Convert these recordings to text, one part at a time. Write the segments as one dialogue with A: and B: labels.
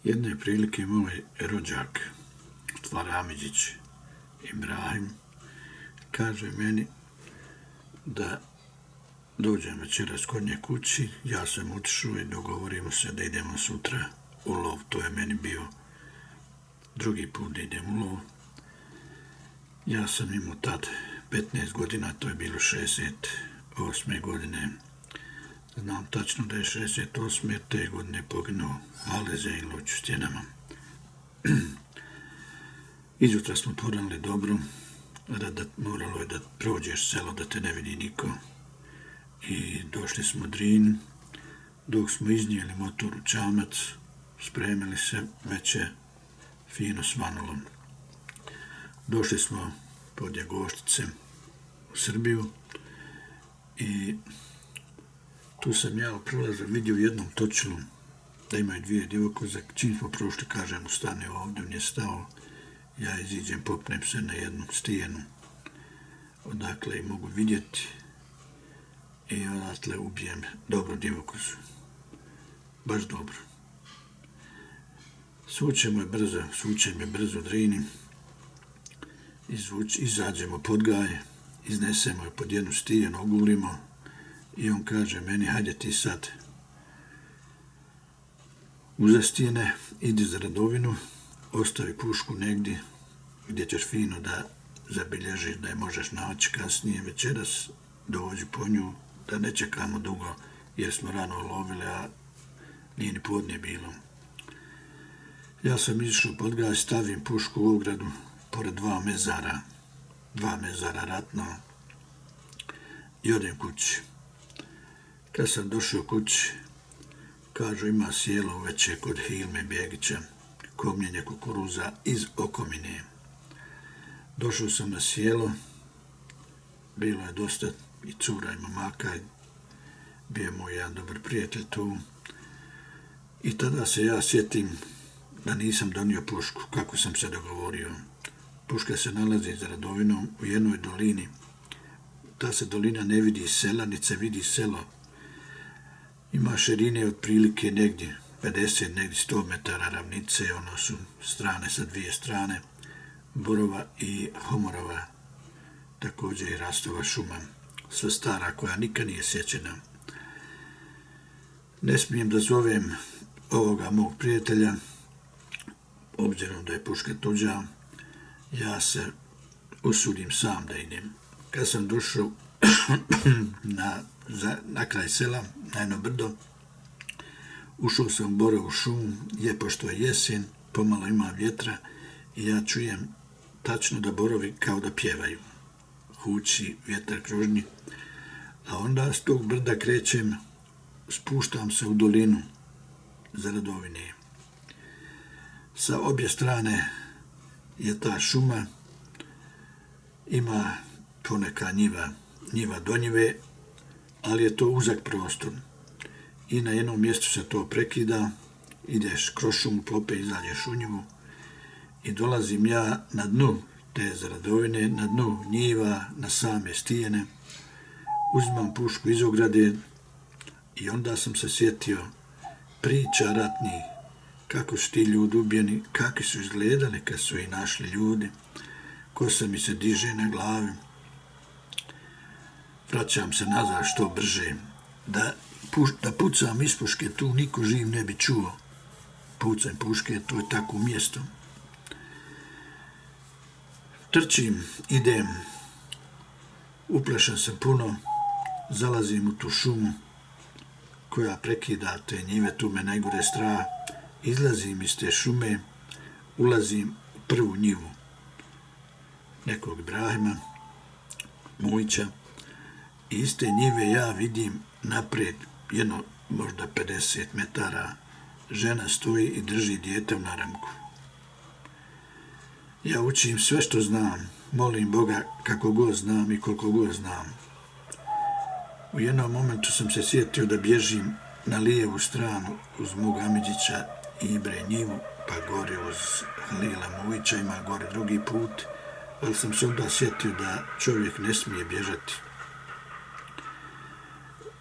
A: Jedne prilike moj rođak, Stvar Amidžić Ibrahim, kaže meni da dođem večeras kod nje kući, ja sam otišao i dogovorimo se da idemo sutra u lov. To je meni bio drugi put da idem u lov. Ja sam imao tad 15 godina, to je bilo 68. godine. Znam tačno da je 68. te godine poginuo Aleza Iloć u Stjenama. Izutra smo poranili dobro, moralo je da prođeš selo da te ne vidi niko. I došli smo Drin, dok smo iznijeli motor u čamac, spremili se, već je fino svanulo. Došli smo pod Jagoštice u Srbiju i tu sam ja u prolazu vidio u jednom točilu da imaju dvije djevokoze. Čim smo prošli, kažem mu stane ovdje, on je stao, ja iziđem, popnem se na jednu stijenu, odakle i mogu vidjeti i odatle ubijem dobro djevokozu. Baš dobro. Sučem je brzo Drini, izađemo pod gaj, iznesemo je pod jednu stijenu, ogulimo i on kaže meni, hajde ti sad uza stijene, idi za Radovinu, ostavi pušku negdje gdje ćeš fino da zabilježiš, da je možeš naći kasnije večeras, dođi po nju, da ne čekamo dugo jer smo rano lovili, a nije ni podne bilo. Ja sam izišao pod gaj, stavim pušku u ogradu pored dva mezara ratno i odem kući. Kad sam došao kući, kažu ima sjelo veće kod Hilme Bjegića, komljenje kukuruza iz Okomine. Došao sam na sjelo, bilo je dosta i cura i momaka, bio je moj jedan dobar prijatelj tu. I tada se ja sjetim da nisam donio pušku, kako sam se dogovorio. Puška se nalazi za Radovinom u jednoj dolini. Ta se dolina ne vidi iz sela, niti se vidi selo. Ima širine otprilike negdje 50, negdje 100 metara ravnice, ono su strane sa dvije strane, borova i homorova, također i rastova šuma, sve stara koja nikad nije sjećena. Ne smijem da zovem ovoga mog prijatelja, obzirom da je puška tuđa, ja se usudim sam da idem. Kad sam došao na kraj sela, na jedno brdo, ušao sam u borovu šumu, pošto je jesen, pomalo ima vjetra i ja čujem tačno da borovi kao da pjevaju. Huči vjetar kružni, a onda s tog brda krećem, spuštam se u dolinu za Radovine. Sa obje strane je ta šuma, ima poneka njiva do njive, ali je to uzak prostor. I na jednom mjestu se to prekida, ideš kroz šumu, klope, izađeš u njivu i dolazim ja na dnu te Radovine, na dnu njiva, na same stijene, uzimam pušku iz ograde i onda sam se sjetio priča ratnih, kako su ti ljudi ubijeni, kakvi su izgledali kad su ih našli ljudi, kosa mi se diže na glavi. Vraćam se nazad što brže, da pucam iz puške, tu niko živ ne bi čuo. Pucam puške, to je tako mjesto. Trčim, idem, uplašen sam puno, zalazim u tu šumu koja prekida te njive, tu me najgore strah, izlazim iz te šume, ulazim u prvu njivu nekog Ibrahima Mujića i iz te njive ja vidim naprijed jedno možda 50 metara žena stoji i drži dijete u naramku. Ja učim sve što znam, molim Boga kako god znam i koliko god znam. U jednom momentu sam se sjetio da bježim na lijevu stranu uz mog Amidžića i Ibre njivu, pa gore uz Halila Mujića, ima gore drugi put, ali sam se onda sjetio da čovjek ne smije bježati.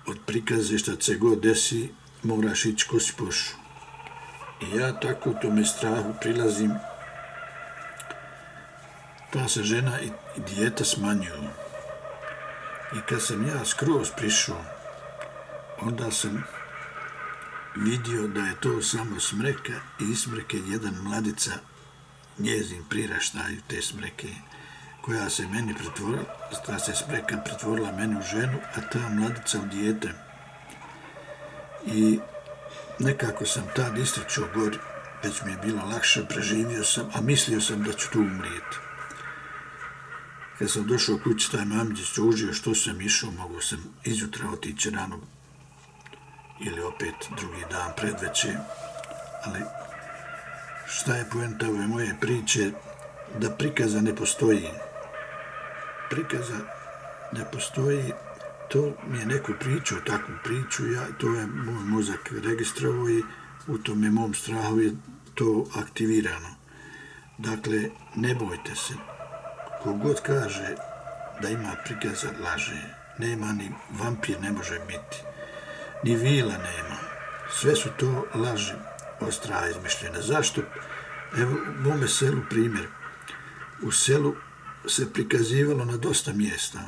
A: Od prikaze šta se god desi, moraš ići ko si pošao. I ja tako u tome strahu prilazim, ta se žena i dijete smanjuju. I kad sam ja skroz prišao, onda sam vidio da je to samo smreka i iz smreke jedan mladica, njezin priraštaj te smreke, koja se meni pretvorila, ta se smreka pretvorila meni u ženu, a ta mladica u dijete. I nekako sam tad istrčao gori, već mi je bilo lakše, preživio sam, a mislio sam da ću tu umrijeti. Kad sam došao kući, taj me Amidžić tužio što sam išao, mogu sam izjutra otići rano ili opet drugi dan predveče, ali šta je poenta ove moje priče? Da prikaza ne postoji. Prikaza ne postoji, to mi je neko pričao, takvu priču, to je moj mozak registrovao i u tome mom strahu je to aktivirano. Dakle, ne bojte se. Kogod kaže da ima prikaza, laže. Nema ni vampir, ne može biti. Ni vila nema. Sve su to laži ostra izmišljene. Zašto? Evo, u mome selu primjer. U selu se prikazivalo na dosta mjesta.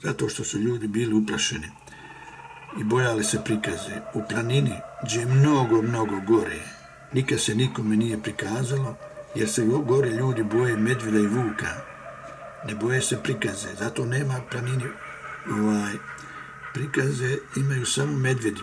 A: Zato što su ljudi bili uplašeni i bojali se prikaze. U planini, gdje je mnogo gore, nikad se nikome nije prikazalo, jer se gore ljudi boje medvjeda i vuka. Ne boje se prikaze. Zato nema planini prikaze, imaju samo medvjedi.